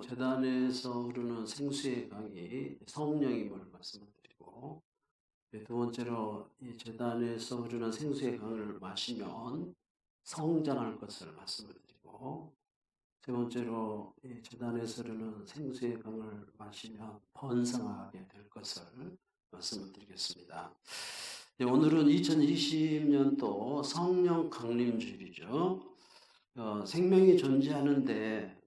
제단에서 흐르는 생수의 강이 성령임을 말씀을 드리고, 두 번째로 이 제단에서 흐르는 생수의 강을 마시면 성장할 것을 말씀을 드리고, 세 번째로 이 제단에서 흐르는 생수의 강을 마시면 번성하게 될 것을 말씀을 드리겠습니다. 오늘은 2020년도 성령 강림주일이죠. 생명이 존재하는데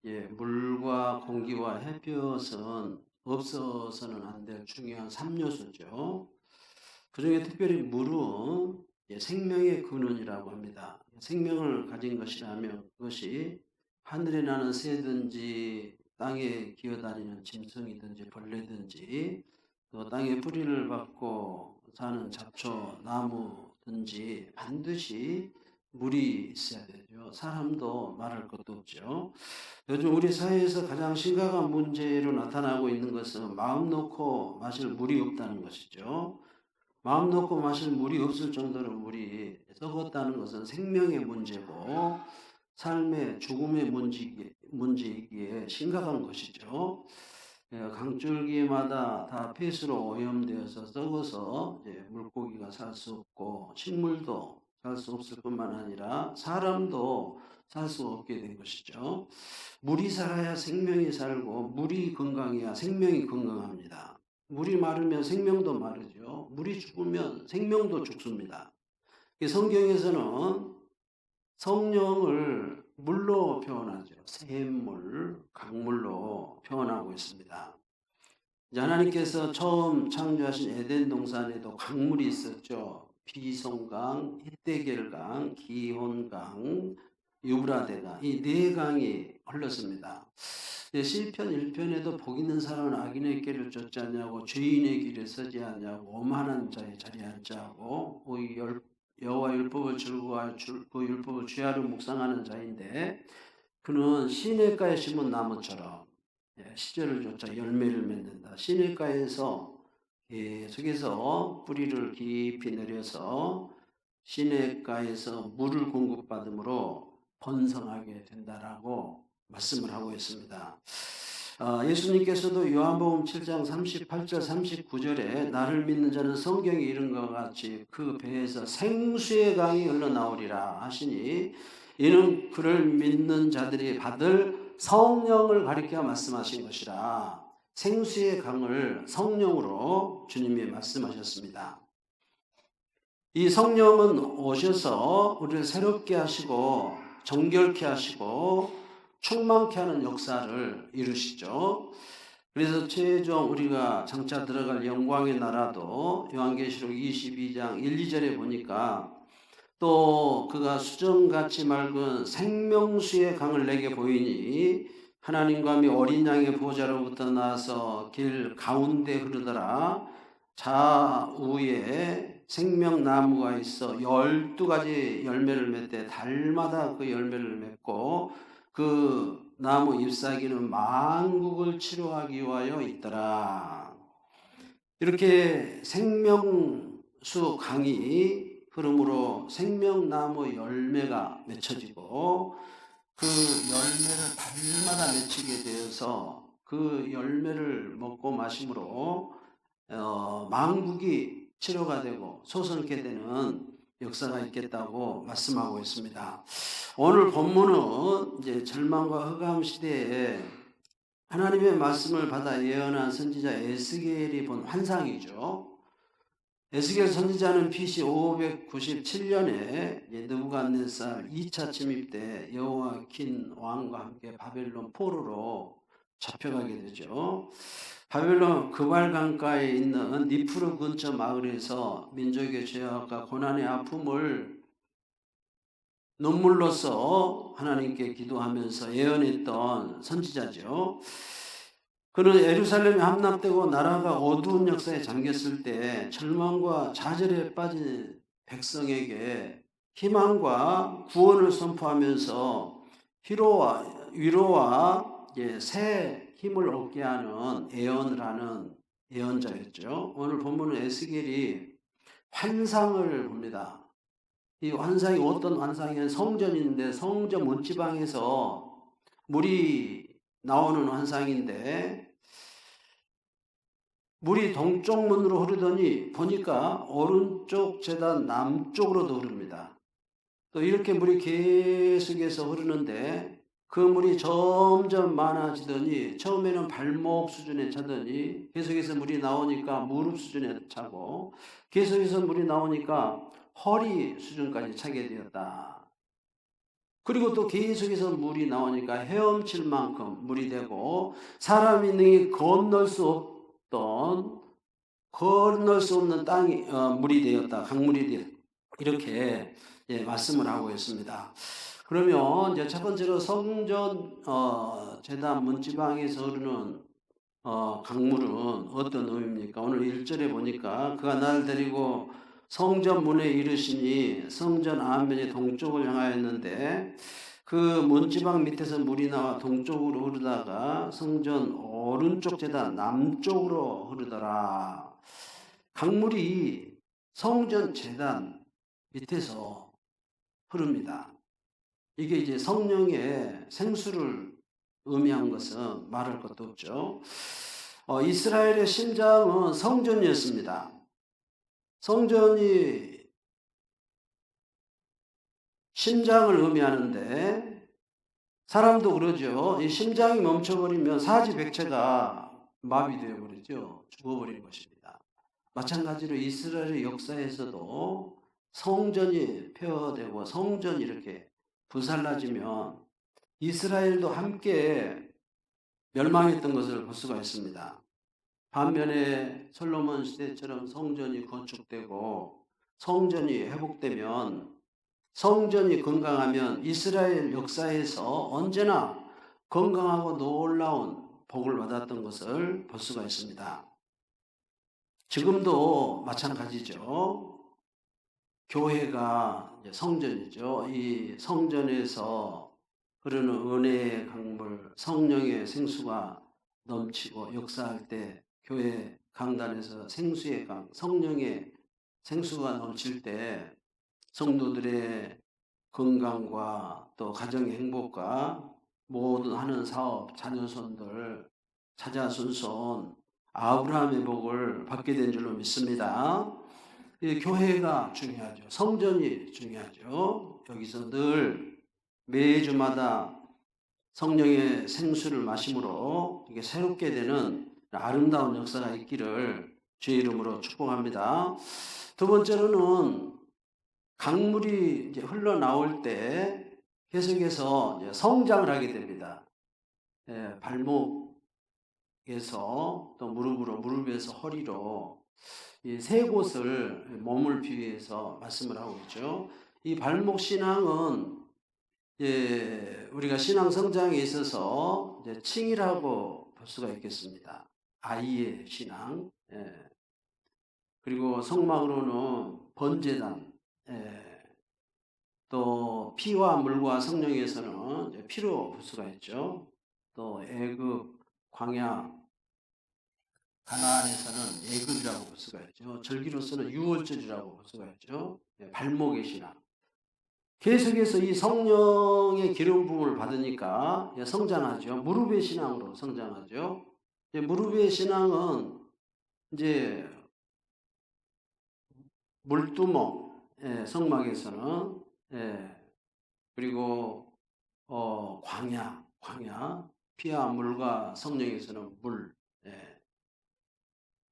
물과 공기와 햇볕은 없어서는 안 될 중요한 3요소죠. 그중에 특별히 물은 생명의 근원이라고 합니다. 생명을 가진 것이라면 그것이 하늘에 나는 새든지 땅에 기어다니는 짐승이든지 벌레든지 또 땅에 뿌리를 받고 사는 잡초, 나무든지 반드시 물이 있어야 되죠. 사람도 말할 것도 없죠. 요즘 우리 사회에서 가장 심각한 문제로 나타나고 있는 것은 마음 놓고 마실 물이 없다는 것이죠. 마음 놓고 마실 물이 없을 정도로 물이 썩었다는 것은 생명의 문제고 삶의 죽음의 문제이기에 심각한 것이죠. 강줄기마다 다 폐수로 오염되어서 썩어서 물고기가 살 수 없고 식물도 살 수 없을 뿐만 아니라 사람도 살 수 없게 된 것이죠. 물이 살아야 생명이 살고 물이 건강해야 생명이 건강합니다. 물이 마르면 생명도 마르죠. 물이 죽으면 생명도 죽습니다. 성경에서는 성령을 물로 표현하죠. 샘물, 강물로 표현하고 있습니다. 하나님께서 처음 창조하신 에덴 동산에도 강물이 있었죠. 비송강, 히데겔강, 기혼강, 유브라데강, 이 네 강이 흘렀습니다. 시편 1편에도 복 있는 사람은 악인의 길을 쫓지 않냐고, 죄인의 길에 서지 않냐고, 오만한 자의 자리에 앉지 않고, 여호와 율법을 즐거워하여 그 율법을 주야로 묵상하는 자인데, 그는 시냇가에 심은 나무처럼 시절을 쫓아 열매를 맺는다. 시냇가에서 계속해서 뿌리를 깊이 내려서 시냇가에서 물을 공급받음으로 번성하게 된다라고 말씀을 하고 있습니다. 예수님께서도 요한복음 7장 38절 39절에 나를 믿는 자는 성경에 이른 것 같이 그 배에서 생수의 강이 흘러나오리라 하시니, 이는 그를 믿는 자들이 받을 성령을 가리켜 말씀하신 것이라. 생수의 강을 성령으로 주님이 말씀하셨습니다. 이 성령은 오셔서 우리를 새롭게 하시고 정결케 하시고 충만케 하는 역사를 이루시죠. 그래서 최종 우리가 장차 들어갈 영광의 나라도 요한계시록 22장 1, 2절에 보니까 또 그가 수정같이 맑은 생명수의 강을 내게 보이니 하나님과 및 어린 양의 보호자로부터 나와서 길 가운데 흐르더라. 좌우에 생명나무가 있어 12가지 열매를 맺되 달마다 그 열매를 맺고 그 나무 잎사귀는 만국을 치료하기 위하여 있더라. 이렇게 생명수 강이 흐름으로 생명나무 열매가 맺혀지고 그 열매를 달마다 맺히게 되어서 그 열매를 먹고 마심으로 만국이 치료가 되고 소성케 되는 역사가 있겠다고 말씀하고 있습니다. 오늘 본문은 이제 절망과 흑암 시대에 하나님의 말씀을 받아 예언한 선지자 에스겔이 본 환상이죠. 에스겔 선지자는 BC 597년에 느부갓네살 2차 침입 때 여호야킨 왕과 함께 바벨론 포로로 잡혀가게 되죠. 바벨론 그발 강가에 있는 니프루 근처 마을에서 민족의 죄악과 고난의 아픔을 눈물로써 하나님께 기도하면서 예언했던 선지자죠. 그는 예루살렘이 함락되고 나라가 어두운 역사에 잠겼을 때 절망과 좌절에 빠진 백성에게 희망과 구원을 선포하면서 위로와 새 힘을 얻게 하는 예언을 하는 예언자였죠. 오늘 본문은 에스겔이 환상을 봅니다. 이 환상이 어떤 환상이냐면 성전인데 성전 문지방에서 물이 나오는 환상인데 물이 동쪽 문으로 흐르더니 보니까 오른쪽 제단 남쪽으로도 흐릅니다. 또 이렇게 물이 계속해서 흐르는데 그 물이 점점 많아지더니 처음에는 발목 수준에 차더니 계속해서 물이 나오니까 무릎 수준에 차고 계속해서 물이 나오니까 허리 수준까지 차게 되었다. 그리고 또 계속해서 물이 나오니까 헤엄칠 만큼 물이 되고 사람이 능히 건널 수 없는 땅이 물이 되었다. 강물이 되었다. 이렇게 말씀을 하고 있습니다. 그러면 이제 첫 번째로 성전 제단 문지방에서 흐르는 강물은 어떤 의미입니까? 오늘 1절에 보니까 그가 나를 데리고 성전 문에 이르시니 성전 안면이 동쪽을 향하였는데 그 문지방 밑에서 물이 나와 동쪽으로 흐르다가 성전 오른쪽 제단 남쪽으로 흐르더라. 강물이 성전 제단 밑에서 흐릅니다. 이게 이제 성령의 생수를 의미한 것은 말할 것도 없죠. 이스라엘의 심장은 성전이었습니다. 성전이 심장을 의미하는데 사람도 그러죠. 이 심장이 멈춰버리면 사지백체가 마비되어 버리죠. 죽어버리는 것입니다. 마찬가지로 이스라엘의 역사에서도 성전이 폐허되고 성전이 이렇게 부살라지면 이스라엘도 함께 멸망했던 것을 볼 수가 있습니다. 반면에 솔로몬 시대처럼 성전이 건축되고 성전이 회복되면 성전이 건강하면 이스라엘 역사에서 언제나 건강하고 놀라운 복을 받았던 것을 볼 수가 있습니다. 지금도 마찬가지죠. 교회가 성전이죠. 이 성전에서 흐르는 은혜의 강물, 성령의 생수가 넘치고 역사할 때 교회 강단에서 생수의 강, 성령의 생수가 넘칠 때 성도들의 건강과 또 가정의 행복과 모든 하는 사업, 자녀손들, 자자손손, 아브라함의 복을 받게 된 줄로 믿습니다. 교회가 중요하죠. 성전이 중요하죠. 여기서 늘 매주마다 성령의 생수를 마심으로 이게 새롭게 되는 아름다운 역사가 있기를 주의 이름으로 축복합니다. 두 번째로는 강물이 이제 흘러나올 때 계속해서 이제 성장을 하게 됩니다. 발목에서 또 무릎으로, 무릎에서 허리로 이 세 곳을 몸을 비유해서 말씀을 하고 있죠. 이 발목 신앙은 우리가 신앙 성장에 있어서 이제 칭이라고 볼 수가 있겠습니다. 아이의 신앙, 그리고 성막으로는 번제단, 또 피와 물과 성령에서는 피로 볼 수가 있죠. 또 애굽, 광야, 가나안에서는 애굽이라고 볼 수가 있죠. 절기로서는 유월절이라고 볼 수가 있죠. 발목의 신앙. 계속해서 이 성령의 기름 부음을 받으니까 성장하죠. 무릎의 신앙으로 성장하죠. 무릎의 신앙은 이제 물두멍, 성막에서는 그리고 광야, 피와 물과 성령에서는 물,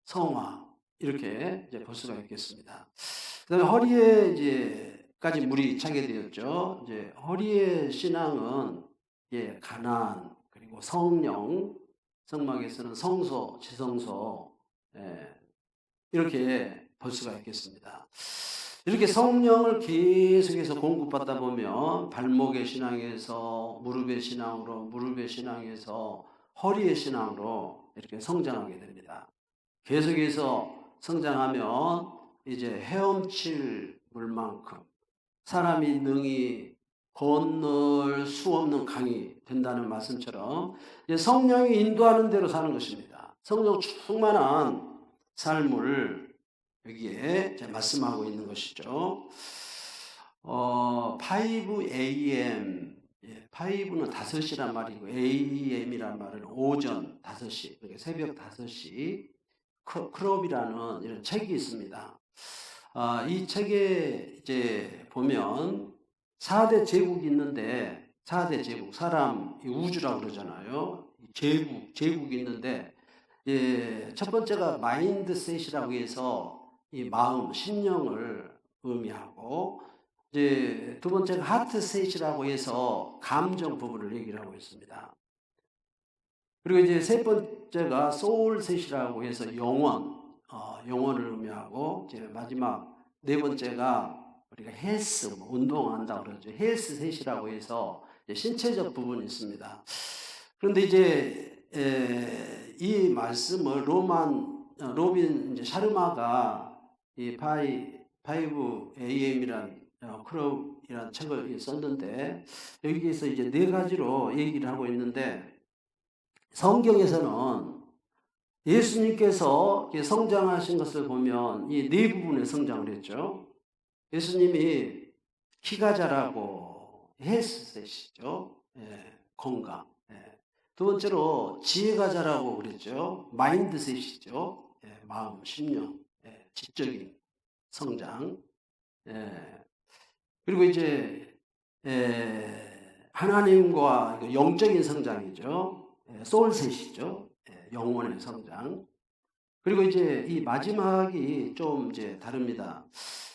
성화 이렇게 이제 볼 수가 있겠습니다. 그다음에 허리에 이제까지 물이 차게 되었죠. 이제 허리의 신앙은 가나안 그리고 성령, 성막에서는 성소, 지성소 이렇게 볼 수가 있겠습니다. 이렇게 성령을 계속해서 공급받다 보면 발목의 신앙에서 무릎의 신앙으로, 무릎의 신앙에서 허리의 신앙으로 이렇게 성장하게 됩니다. 계속해서 성장하면 이제 헤엄칠 물만큼 사람이 능히 건널 수 없는 강이 된다는 말씀처럼 성령이 인도하는 대로 사는 것입니다. 성령 충만한 삶을 여기에 말씀하고 있는 것이죠. 5am 예, 5는 5시란 말이고 AM이란 말은 오전 5시, 그러니까 새벽 5시 클럽이라는 이런 책이 있습니다. 이 책에 이제 보면 4대 제국이 있는데 4대 제국, 사람 우주라고 그러잖아요. 제국이 있는데 예, 첫 번째가 마인드셋이라고 해서 이 마음, 심령을 의미하고 이제 두 번째가 하트셋이라고 해서 감정 부분을 얘기를 하고 있습니다. 그리고 이제 세 번째가 소울셋이라고 해서 영혼을 의미하고 이제 마지막 네 번째가 우리가 헬스, 운동한다고 그러죠. 헬스셋이라고 해서 신체적 부분이 있습니다. 그런데 이제 이 말씀을 로빈 이제 샤르마가 이 5AM이란 클럽이라는 책을 썼는데 여기에서 이제 네 가지로 얘기를 하고 있는데 성경에서는 예수님께서 성장하신 것을 보면 이 네 부분에 성장을 했죠. 예수님이 키가 자라고 헬스셋이죠. 예, 건강. 예. 두 번째로 지혜가 자라고 그랬죠. 마인드셋이죠. 예, 마음, 심령, 예, 지적인 성장. 예. 그리고 이제 하나님과 영적인 성장이죠. 소울셋이죠. 영혼의 성장. 그리고 이제 이 마지막이 좀 이제 다릅니다.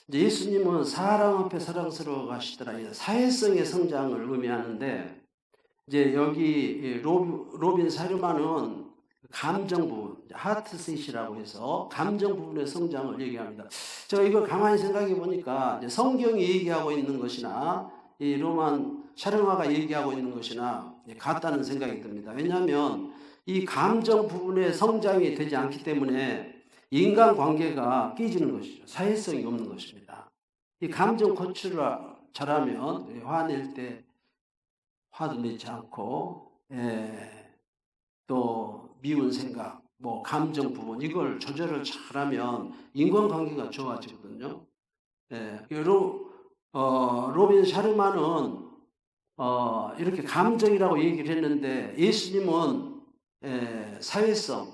이제 예수님은 사람 앞에 사랑스러워 가시더라. 사회성의 성장을 의미하는데 이제 여기 로빈 사르마는 감정 부분, 하트셋이라고 해서 감정 부분의 성장을 얘기합니다. 제가 이걸 가만히 생각해 보니까 이제 성경이 얘기하고 있는 것이나 이 로만 샤르마가 얘기하고 있는 것이나 같다는 생각이 듭니다. 왜냐하면 이 감정 부분의 성장이 되지 않기 때문에 인간관계가 깨지는 것이죠. 사회성이 없는 것입니다. 이 감정 컨트롤 잘하면 화낼 때 화도 내지 않고 또 미운 생각, 감정 부분 이걸 조절을 잘하면 인간관계가 좋아지거든요. 로빈 샤르마는 이렇게 감정이라고 얘기를 했는데 예수님은 사회성,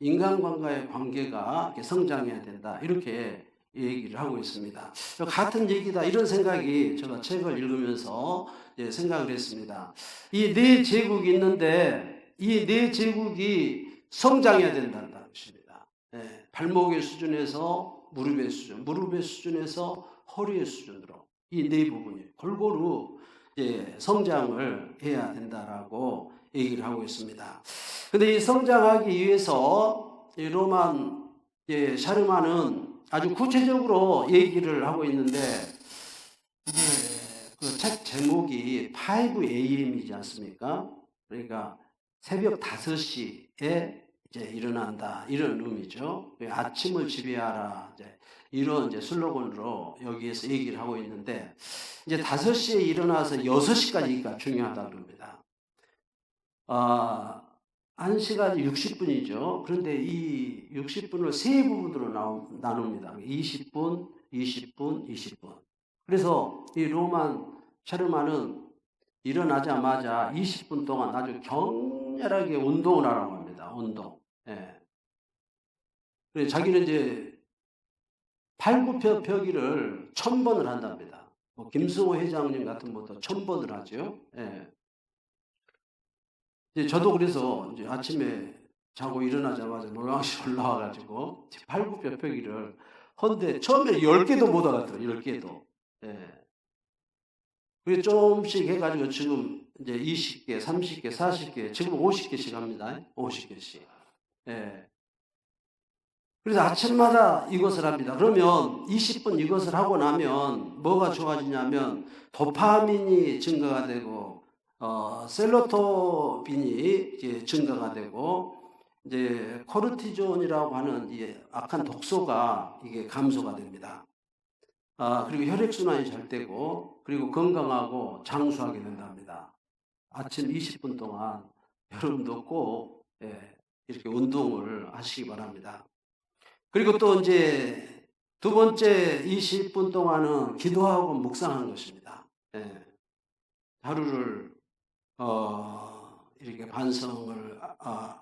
인간과의 관계가 성장해야 된다 이렇게 얘기를 하고 있습니다. 같은 얘기다 이런 생각이 제가 책을 읽으면서 생각을 했습니다. 이 네 제국이 있는데 이 네 제국이 성장해야 된다는 것입니다. 발목의 수준에서 무릎의 수준, 무릎의 수준에서 허리의 수준으로 이 네 부분이 골고루 성장을 해야 된다라고 얘기를 하고 있습니다. 근데 이 성장하기 위해서 이 로만 샤르마는 아주 구체적으로 얘기를 하고 있는데 그 책 제목이 5AM이지 않습니까? 그러니까 새벽 5시에 이제 일어난다 이런 의미죠. 아침을 지배하라 이런 슬로건으로 여기에서 얘기를 하고 있는데 이제 5시에 일어나서 6시까지가 중요하다 그럽니다. 1시간이 60분이죠. 그런데 이 60분을 세 부분으로 나눕니다. 20분, 20분, 20분. 그래서 이 로만 샤르마는 일어나자마자 20분 동안 아주 격렬하게 운동을 하라고 합니다. 운동. 그래서 자기는 이제 팔굽혀펴기를 1000번을 한답니다. 김승호 회장님 같은 분도 1000번을 하죠. 이제 저도 그래서 이제 아침에 자고 일어나자마자 노량시 올라와가지고 팔굽혀펴기를 헌데 처음에 10개도 못 하겠더라고요. 10개도. 그게 조금씩 해가지고 지금 이제 20개, 30개, 40개, 지금 50개씩 합니다. 50개씩. 그래서 아침마다 이것을 합니다. 그러면 20분 이것을 하고 나면 뭐가 좋아지냐면 도파민이 증가가 되고 셀로토닌이 이제 증가가 되고 이제 코르티존이라고 하는 이 악한 독소가 이게 감소가 됩니다. 그리고 혈액순환이 잘 되고 그리고 건강하고 장수하게 된답니다. 아침 20분 동안 여러분도 꼭 이렇게 운동을 하시기 바랍니다. 그리고 또 이제 두 번째 20분 동안은 기도하고 묵상하는 것입니다. 하루를 이렇게 반성을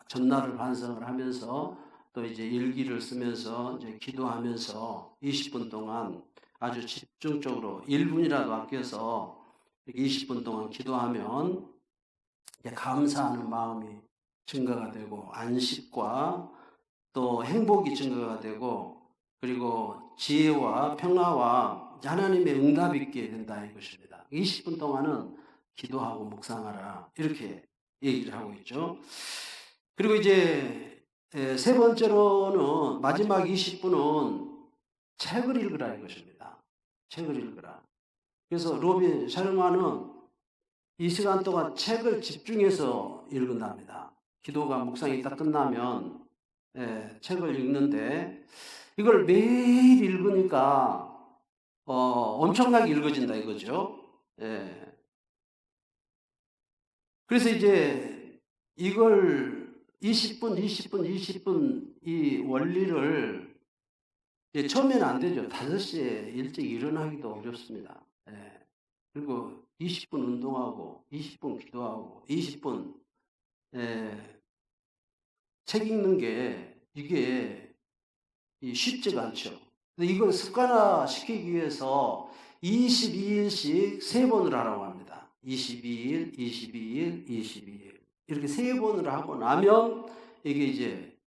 전날을 반성을 하면서 또 이제 일기를 쓰면서 이제 기도하면서 20분 동안 아주 집중적으로 1분이라도 아껴서 20분 동안 기도하면 감사하는 마음이 증가가 되고 안식과 또 행복이 증가가 되고 그리고 지혜와 평화와 하나님의 응답이 있게 된다 이것입니다. 20분 동안은 기도하고 묵상하라 이렇게 얘기를 하고 있죠. 그리고 이제 세 번째로는 마지막 20분은 책을 읽으라 이것입니다. 책을 읽으라. 그래서 로빈 샤르마는 이 시간 동안 책을 집중해서 읽는답니다. 기도가 묵상이 딱 끝나면 책을 읽는데 이걸 매일 읽으니까 엄청나게 읽어진다 이거죠. 그래서 이제 이걸 20분 이 원리를 처음에는 안 되죠. 5시에 일찍 일어나기도 어렵습니다. 그리고 20분 운동하고 20분 기도하고 20분 책 읽는 게 이게 쉽지가 않죠. 근데 이걸 습관화 시키기 위해서 22일씩 3번을 하라고 합니다. 22일, 22일, 22일. 이렇게 3번을 하고 나면 이게 이제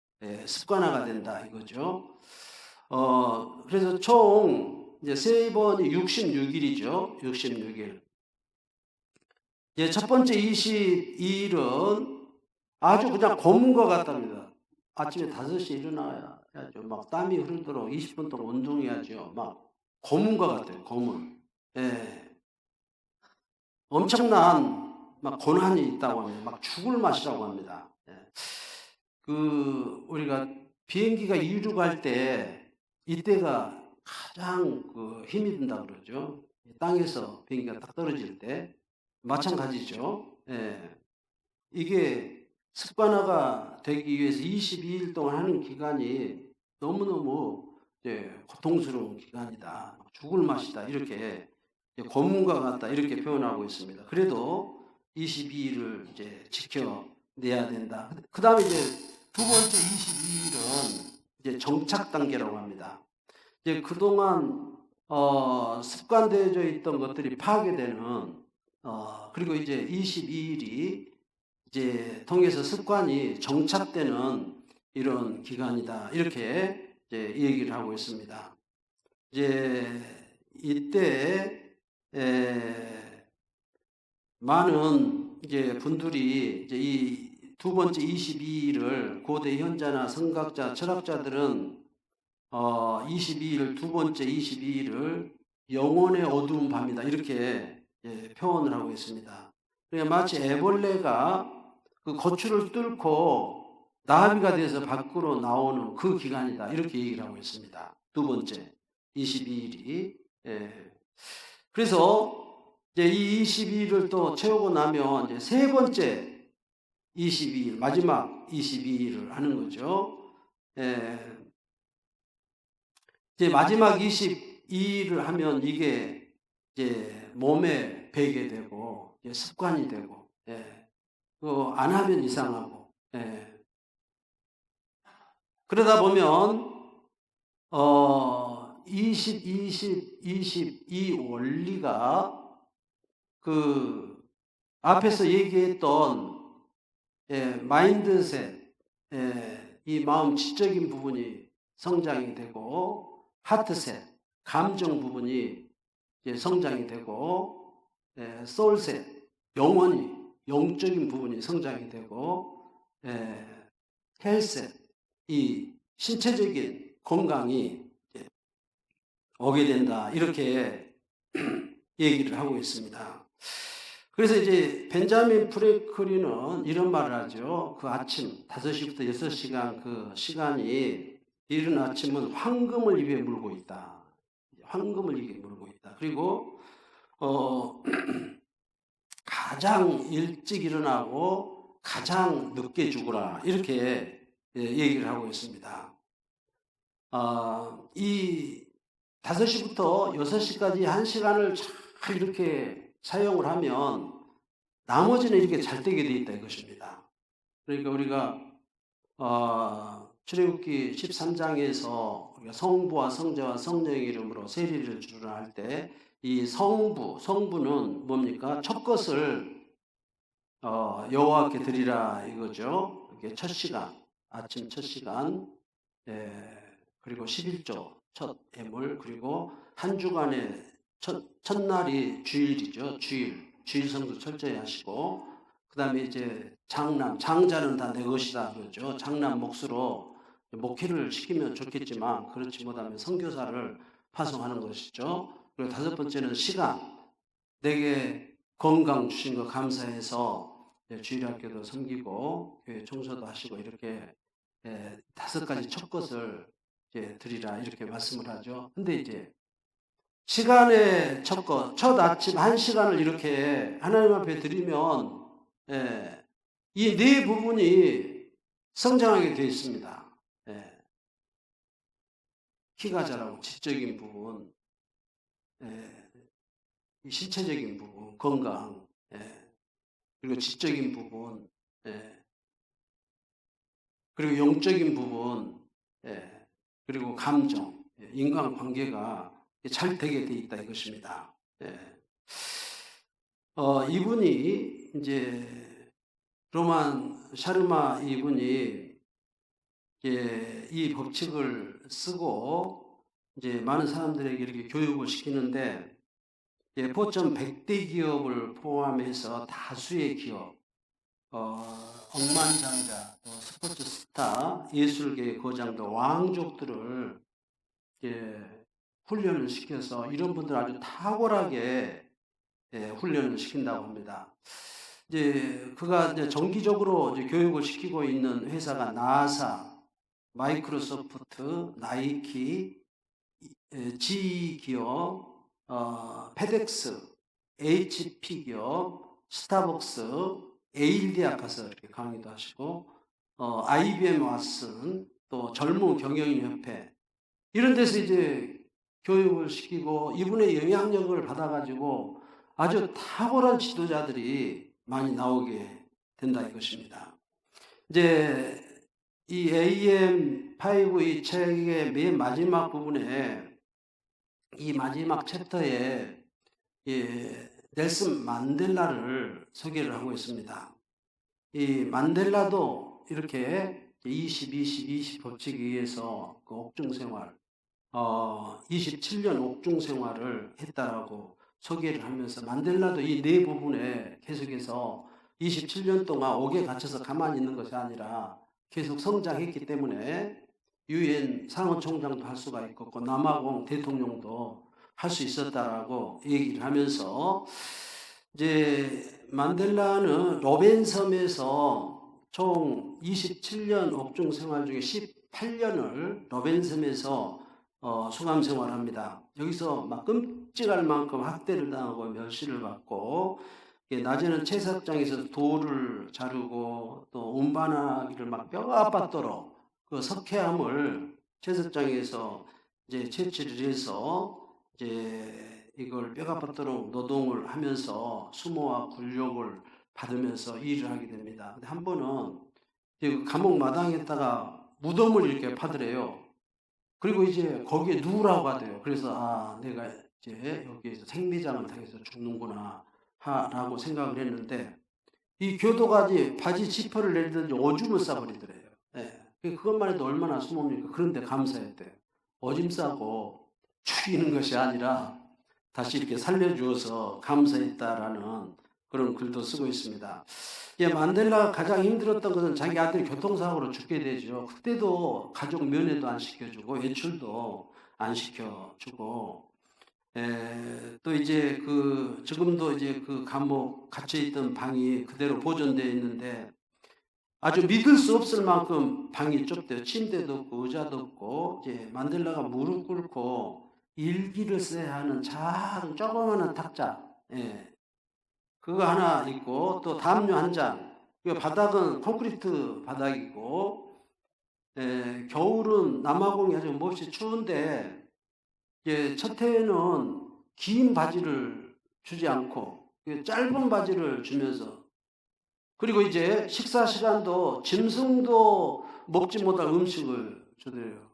습관화가 된다 이거죠. 그래서 총 이제 3번이 66일이죠. 66일. 이제 첫 번째 22일은 아주 그냥 고문과 같답니다. 아침에 5시에 일어나야죠. 막 땀이 흐르도록 20분 동안 운동해야죠. 막 고문과 같아요. 고문. 엄청난 막 고난이 있다고 합니다. 막 죽을 맛이라고 합니다. 우리가 비행기가 이륙할 때 이때가 가장 힘이 든다 그러죠. 땅에서 비행기가 딱 떨어질 때 마찬가지죠. 이게 습관화가 되기 위해서 22일 동안 하는 기간이 너무너무 고통스러운 기간이다. 죽을 맛이다. 이렇게 고문과 같다. 이렇게 표현하고 있습니다. 그래도 22일을 이제 지켜내야 된다. 그 다음에 이제 두 번째 22일은 이제 정착 단계라고 합니다. 이제 그동안 습관되어져 있던 것들이 파괴되는 그리고 이제 22일이 이제 통해서 습관이 정착되는 이런 기간이다. 이렇게 이제 얘기를 하고 있습니다. 이제 이때 많은 이제 분들이 이제 이 두 번째 22일을 고대 현자나 성각자, 철학자들은 22일 두 번째 22일을 영혼의 어두운 밤이다. 이렇게 표현을 하고 있습니다. 그러니까 마치 애벌레가 그 거추를 뚫고 나비가 돼서 밖으로 나오는 그 기간이다. 이렇게 얘기를 하고 있습니다. 두 번째 22일이. 그래서 이제 이 22일을 또 채우고 나면 이제 세 번째 22일, 마지막 22일을 하는 거죠. 이제 마지막 22일을 하면 이게 이제 몸에 배게 되고 습관이 되고 안 하면 이상하고 그러다 보면 20 원리가 그 앞에서 얘기했던 마인드셋 이 마음 지적인 부분이 성장이 되고 하트셋 감정 부분이 이제 성장이 되고 소울셋 영혼이 영적인 부분이 성장이 되고 헬셋 이 신체적인 건강이 오게 된다 이렇게 얘기를 하고 있습니다. 그래서 이제 벤자민 프랭클린은 이런 말을 하죠. 그 아침 5시부터 6시간 그 시간이 이른 아침은 황금을 입에 물고 있다. 황금을 입에 물고 있다. 그리고 가장 일찍 일어나고 가장 늦게 죽으라 이렇게 얘기를 하고 있습니다. 이 5시부터 6시까지 1시간을 잘 이렇게 사용을 하면 나머지는 이렇게 잘 되게 돼 있다 이것입니다. 그러니까 우리가 출애굽기 13장에서 우리가 성부와 성자와 성령의 이름으로 세리를 주문할 때 이 성부는 뭡니까? 첫 것을 여호와께 드리라 이거죠. 이게 첫 시간, 아침 첫 시간, 그리고 11조 첫 예물, 그리고 한 주간의 첫날이 주일이죠. 주일 성수 철저히 하시고, 그 다음에 이제 장자는 다 내 것이다 그러죠. 장남 몫으로 목회를 시키면 좋겠지만 그렇지 못하면 선교사를 파송하는 것이죠. 그리고 다섯 번째는 시간, 내게 건강 주신 거 감사해서 주일학교도 섬기고 교회 청소도 하시고 이렇게 다섯 가지 첫 것을 드리라 이렇게 말씀을 하죠. 근데 이제 시간의 첫 아침 한 시간을 이렇게 하나님 앞에 드리면 이 네 부분이 성장하게 되어 있습니다. 키가 자라고 지적인 부분, 이 신체적인 부분, 건강, 그리고 지적인 부분, 그리고 영적인 부분, 그리고 감정, 인간관계가 잘 되게 돼 있다 이것입니다. 이분이 이제 로만 샤르마 이분이 이 법칙을 쓰고 이제 많은 사람들에게 이렇게 교육을 시키는데 포천 100대 기업을 포함해서 다수의 기업, 억만장자, 또 스포츠 스타, 예술계의 거장들, 왕족들을 훈련을 시켜서 이런 분들 아주 탁월하게 훈련을 시킨다고 합니다. 이제 그가 이제 정기적으로 이제 교육을 시키고 있는 회사가 나사, 마이크로소프트, 나이키, GE 기업, 페덱스, HP 기업, 스타벅스, 에일대학 가서 이렇게 강의도 하시고, IBM 왓슨, 또 젊은 경영인 협회, 이런 데서 이제 교육을 시키고 이분의 영향력을 받아가지고 아주 탁월한 지도자들이 많이 나오게 된다 이것입니다. 이제 이 AM5 이 책의 맨 마지막 부분에 이 마지막 챕터에 넬슨 만델라를 소개를 하고 있습니다. 이 만델라도 이렇게 20 법칙에 의해서 그 옥중 생활, 27년 옥중 생활을 했다라고 소개를 하면서 만델라도 이 네 부분에 계속해서 27년 동안 옥에 갇혀서 가만히 있는 것이 아니라 계속 성장했기 때문에 유엔 상원총장도 할 수가 있었고 남아공 대통령도 할 수 있었다라고 얘기를 하면서 이제 만델라는 로벤섬에서 총 27년 옥중 생활 중에 18년을 로벤섬에서 수감 생활합니다. 여기서 막 끔찍할 만큼 학대를 당하고 멸시를 받고 낮에는 채석장에서 돌을 자르고 또 운반하기를 막 뼈가 아팠도록 그 석회암을 채석장에서 이제 채취를 해서 이제 이걸 뼈가 아팠도록 노동을 하면서 수모와 굴욕을 받으면서 일을 하게 됩니다. 근데 한 번은 감옥 마당에다가 무덤을 이렇게 파더래요. 그리고 이제 거기에 누우라고 하대요. 그래서 내가 이제 여기에서 생매장을 당해서 죽는구나 라고 생각을 했는데 이 교도가 이제 바지 지퍼를 내리든지 오줌을 싸버리더래요. 그것만 해도 얼마나 수모입니까? 그런데 감사했대요. 오줌 싸고 죽이는 것이 아니라 다시 이렇게 살려주어서 감사했다라는 그런 글도 쓰고 있습니다. 만델라가 가장 힘들었던 것은 자기 아들이 교통사고로 죽게 되죠. 그때도 가족 면회도 안 시켜주고 외출도 안 시켜주고 또 이제 지금도 이제 그 감옥 갇혀있던 방이 그대로 보존되어 있는데 아주 믿을 수 없을 만큼 방이 좁대요. 침대도 없고 의자도 없고 이제 만델라가 무릎 꿇고 일기를 써야 하는 작은 조그마한 탁자 그거 하나 있고 또 담요 한 장. 바닥은 콘크리트 바닥이고 겨울은 남아공이 아주 몹시 추운데 첫 해에는 긴 바지를 주지 않고 그 짧은 바지를 주면서, 그리고 이제 식사 시간도 짐승도 먹지 못할 음식을 주더래요.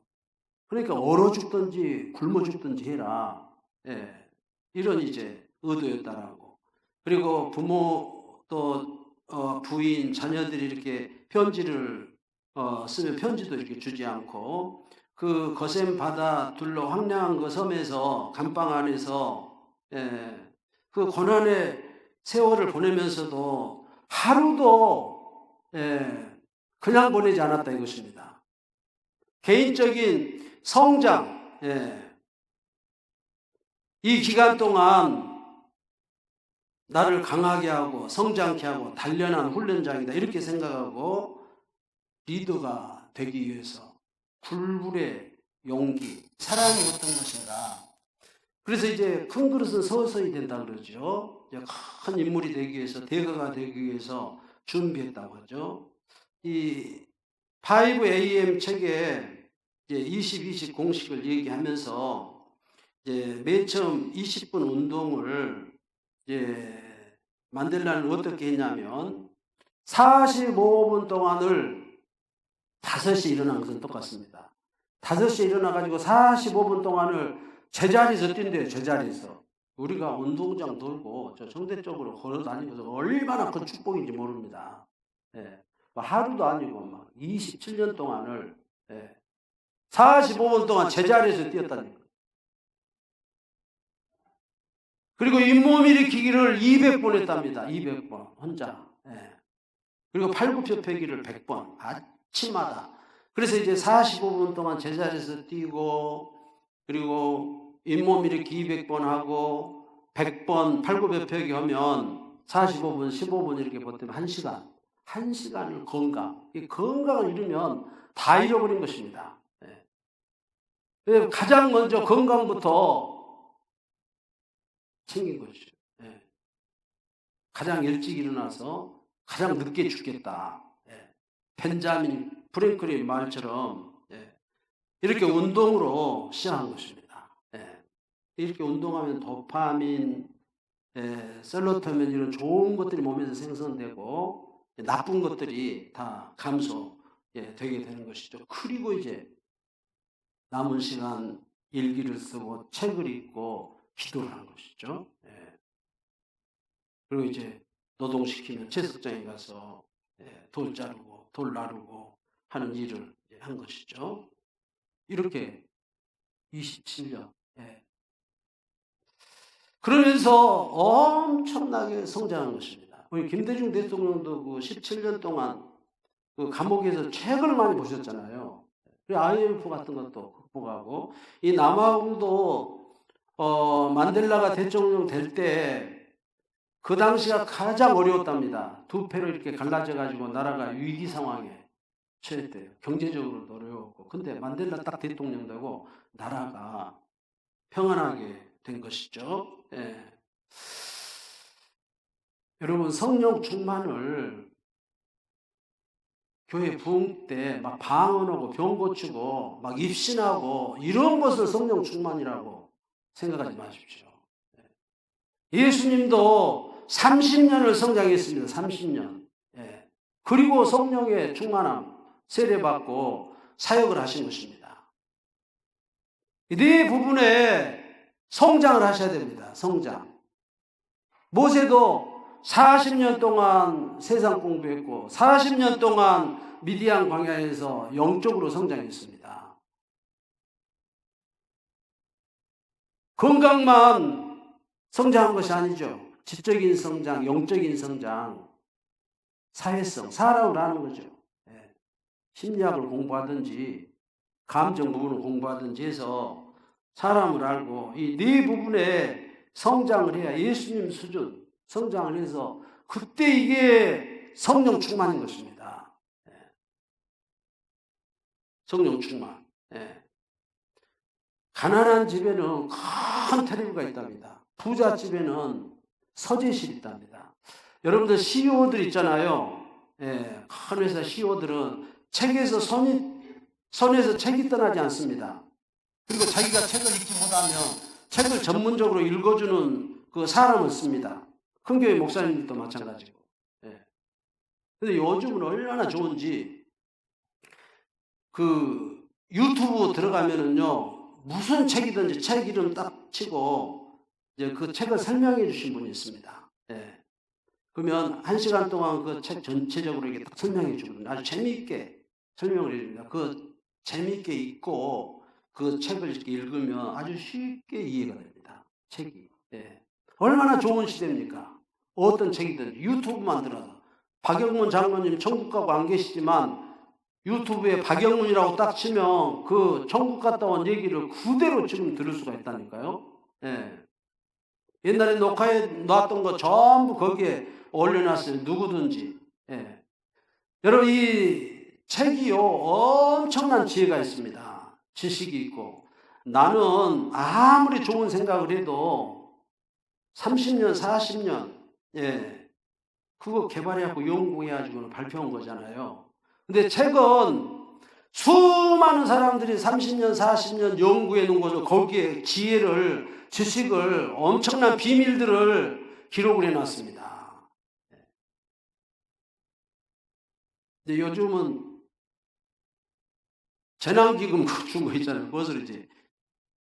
그러니까 얼어 죽든지 굶어 죽든지 해라. 예. 이런 이제 의도였다라고. 그리고 부모 또 부인, 자녀들이 이렇게 편지를 쓰면 편지도 이렇게 주지 않고, 그 거센 바다 둘러 황량한 그 섬에서 감방 안에서, 예, 그 고난의 세월을 보내면서도 하루도, 예, 그냥 보내지 않았다 이것입니다. 개인적인 성장, 예, 이 기간 동안 나를 강하게 하고 성장케 하고 단련한 훈련장이다 이렇게 생각하고 리더가 되기 위해서 불굴의 용기, 사랑이 어떤 것인가. 그래서 이제 큰 그릇은 서서히 된다 그러죠. 이제 큰 인물이 되기 위해서, 대가가 되기 위해서 준비했다고 하죠. 이 5am 책에 이제 20-20 공식을 얘기하면서 이제 맨 처음 20분 운동을 이제 만델라는 어떻게 했냐면 45분 동안을 5시에 일어난 것은 똑같습니다. 5시에 일어나가지고 45분 동안을 제자리에서 뛴대요. 제자리에서. 우리가 운동장 돌고 저 정대 쪽으로 걸어 다니면서 얼마나 큰 축복인지 모릅니다. 예. 하루도 아니고 막 27년 동안을, 예, 45분 동안 제자리에서 뛰었다는 거예요. 그리고 잇몸 일으키기를 200번 했답니다. 200번 혼자. 예. 그리고 팔굽혀펴기를 100번 아침마다. 그래서 이제 45분 동안 제자리에서 뛰고, 그리고 잇몸 일으키기 200번 하고 100번 팔굽혀펴기 하면 45분, 15분 이렇게 버티면 1시간. 1시간을 건강. 이 건강을 잃으면 다 잃어버린 것입니다. 예. 가장 먼저 건강부터 챙긴 것이죠. 예. 가장 일찍 일어나서 가장 늦게 죽겠다. 예. 벤자민 프랭클린 말처럼, 예, 이렇게 운동으로 시작한 것입니다. 예. 이렇게 운동하면 도파민, 예, 셀로토닌 이런 좋은 것들이 몸에서 생성되고 나쁜 것들이 다 감소, 예, 되게 되는 것이죠. 그리고 이제 남은 시간 일기를 쓰고 책을 읽고 기도를 하는 것이죠. 예. 그리고 이제 노동시키면 채석장에 가서, 예, 돌 자르고 돌 나르고 하는 일을 한 것이죠. 이렇게 27년. 예. 그러면서 엄청나게 성장한 것입니다. 우리 김대중 대통령도 그 17년 동안 그 감옥에서 책을 많이 보셨잖아요. IMF 같은 것도 극복하고, 이 남아공도 만델라가 대통령 될 때 그 당시가 가장 어려웠답니다. 두 패로 이렇게 갈라져 가지고 나라가 위기 상황에 처했대요. 경제적으로도 어려웠고. 근데 만델라 딱 대통령 되고 나라가 평안하게 된 것이죠. 예. 여러분, 성령 충만을 교회 부흥 때 막 방언하고 병 고치고 막 입신하고 이런 것을 성령 충만이라고 생각하지 마십시오. 예수님도 30년을 성장했습니다. 30년. 예. 그리고 성령의 충만함 세례받고 사역을 하신 것입니다. 네 부분에 성장을 하셔야 됩니다. 성장. 모세도 40년 동안 세상 공부했고 40년 동안 미디안 광야에서 영적으로 성장했습니다. 건강만 성장한 것이 아니죠. 지적인 성장, 영적인 성장, 사회성, 사람을 아는 거죠. 예. 심리학을 공부하든지 감정 부분을 공부하든지 해서 사람을 알고 이 네 부분에 성장을 해야 예수님 수준 성장을 해서 그때 이게 성령 충만인 것입니다. 예. 성령 충만. 예. 가난한 집에는 큰 텔레비가 있답니다. 부자 집에는 서재실이 있답니다. 여러분들 CEO들 있잖아요. 예, 큰 회사 CEO들은 책에서 손에서 책이 떠나지 않습니다. 그리고 자기가 책을 읽지 못하면 책을 전문적으로 읽어주는 그 사람을 씁니다. 큰 교회 목사님들도 마찬가지고. 예. 근데 요즘은 얼마나 좋은지 그 유튜브 들어가면은요 무슨 책이든지 책 이름 딱 치고 이제 그 책을 설명해 주신 분이 있습니다. 예. 그러면 1시간 동안 그 책 전체적으로 이렇게 딱 설명해 주거든요. 아주 재미있게 설명을 해 줍니다. 그 재미있게 읽고 그 책을 이렇게 읽으면 아주 쉽게 이해가 됩니다. 책이. 예. 얼마나 좋은 시대입니까? 어떤 책이든 유튜브만 들어서 박영문 장로님 천국 가고 안 계시지만 유튜브에 박영문이라고 딱 치면 그 천국 갔다 온 얘기를 그대로 지금 들을 수가 있다니까요. 예. 옛날에 녹화해 놨던 거 전부 거기에 올려놨어요. 누구든지. 예. 여러분 이 책이요 엄청난 지혜가 있습니다. 지식이 있고 나는 아무리 좋은 생각을 해도 30년 40년 예 그거 개발해갖고 연구해가지고 발표한 거잖아요. 근데 책은 수많은 사람들이 30년 40년 연구해 놓은 거죠. 거기에 지혜를 지식을 엄청난 비밀들을 기록을 해놨습니다. 근데 요즘은 재난기금 준 거 있잖아요. 그것을 이제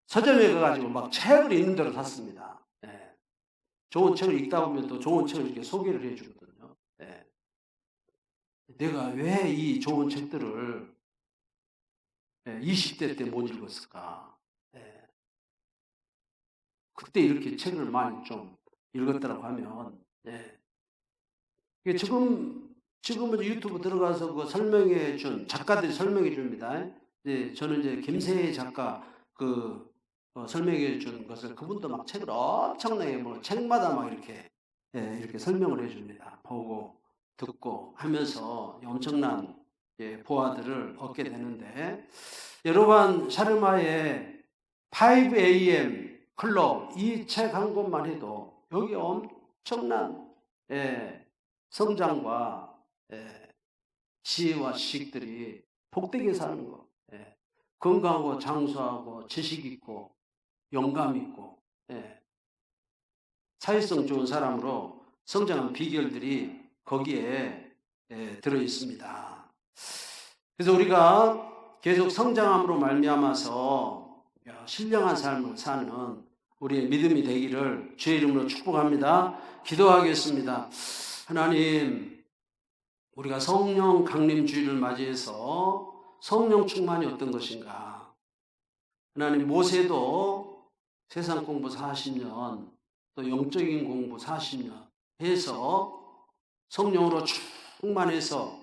서점에 가가지고 막 책을 있는 대로 샀습니다. 예. 좋은 책을 읽다 보면 또 좋은 책을 이렇게 소개를 해주거든요. 예. 내가 왜 이 좋은 책들을 20대 때 못 읽었을까? 예. 그때 이렇게 책을 많이 좀 읽었다고 하면, 예. 지금은 유튜브 들어가서 그 설명해 준, 작가들이 설명해 줍니다. 예, 저는 이제 김세혜 작가 설명해 준 것을 그분도 막 책을 엄청나게 뭐 책마다 막 이렇게, 예, 이렇게 설명을 해 줍니다. 보고, 듣고 하면서 엄청난 보화들을 얻게 되는데, 여러분, 샤르마의 5am 클럽 이 책 한 권만 해도 여기 엄청난 성장과 지혜와 지식들이 복되게 사는 거, 건강하고 장수하고 지식 있고 영감 있고 사회성 좋은 사람으로 성장한 비결들이 거기에 들어 있습니다. 그래서 우리가 계속 성장함으로 말미암아서 신령한 삶을 사는 우리의 믿음이 되기를 주의 이름으로 축복합니다. 기도하겠습니다. 하나님, 우리가 성령 강림주의를 맞이해서 성령 충만이 어떤 것인가? 하나님, 모세도 세상 공부 40년, 또 영적인 공부 40년 해서 성령으로 충만해서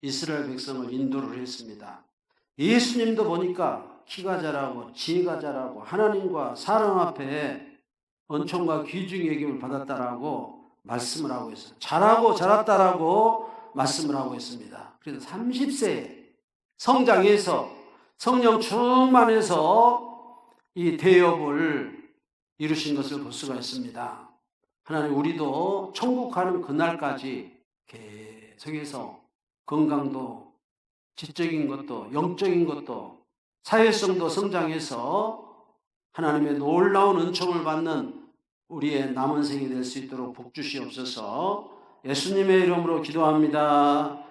이스라엘 백성을 인도를 했습니다. 예수님도 보니까 키가 자라고 지혜가 자라고 하나님과 사람 앞에 은총과 귀중의 여김을 받았다라고 말씀을 하고 있어요. 잘하고 자랐다라고 말씀을 하고 있습니다. 그래서 30세에 성장해서 성령 충만해서 이 대업을 이루신 것을 볼 수가 있습니다. 하나님, 우리도 천국 가는 그날까지 계속해서 건강도 지적인 것도 영적인 것도 사회성도 성장해서 하나님의 놀라운 은총을 받는 우리의 남은 생이 될 수 있도록 복 주시옵소서. 예수님의 이름으로 기도합니다.